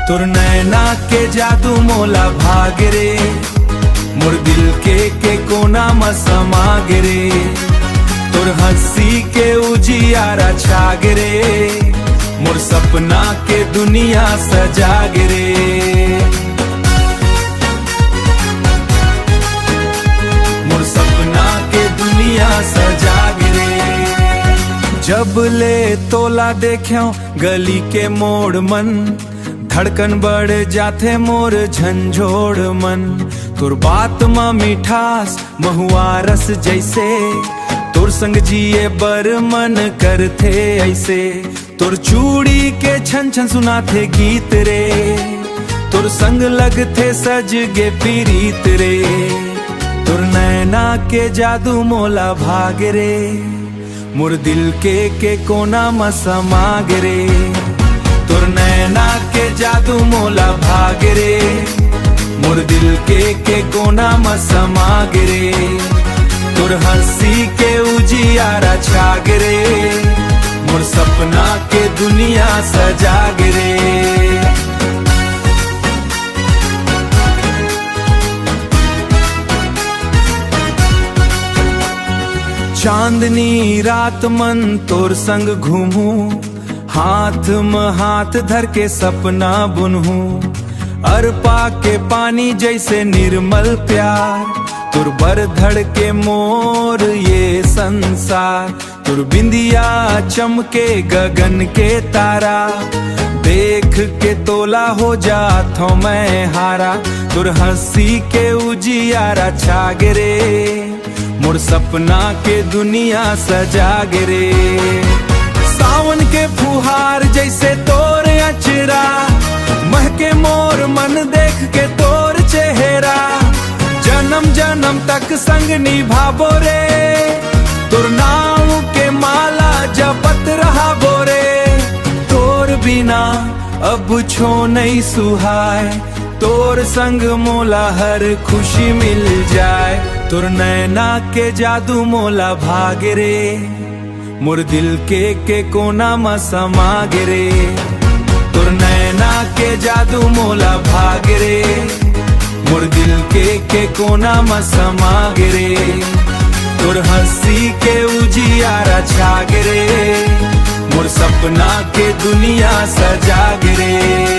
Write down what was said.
तोर नैना के जादू मोला भाग रे, मोर दिल के कोना में समा रे। तोर हंसी के उजियारा छाग रे, मोर सपना के दुनिया सजाग रे। मोर सपना के दुनिया सजाग रे। जब ले तोला देख्यो गली के मोड़ मन, धड़कन बढ़ जाथे मोर झंझोड़ मन। तोर बात में मिठास महुआ रस जैसे, तोर संग जिए बर मन करथे ऐसे। तोर चूड़ी के छन छन सुनाथे गीत रे, तोर संग लगथे सज गे पीरीत रे। तोर नैना के जादू मोला भाग रे, मोर दिल के कोना में समा रे। तोर नैना के जादू मोला भाग रे, मोर दिल के कोना में समा रे। तोर हंसी के उजियारा छाग रे, मोर सपना के दुनिया सजाग रे। चांदनी रात मन तोर संग घूमू, हाथ में हाथ धर के सपना बुनहूं। अरपा के पानी जैसे निर्मल प्यार, तुर बर धड़ के मोर ये संसार। तुर बिंदिया चमके गगन के तारा, देख के तोला हो जाथो मैं हारा। तुर हंसी के उजियारा छाग रे, मोर सपना के दुनिया सजाग रे। सावन के फुहार जैसे तोर अचरा, महके मोर मन देख के तोर चेहरा। जन्म जन्म तक संग निभाबो रे, तोर नाम के माला जपत रहा बोरे। तोर बिना अब छो नहीं सुहाय, तोर संग मोला हर खुशी मिल जाए। तोर नैना के जादू मोला भाग रे, मोर दिल के कोना में समा रे। तोर नैना के जादू मोला भाग रे, मोर दिल के कोना में समा रे। तोर हंसी के उजियारा छाग रे, मोर सपना के दुनिया सजाग रे।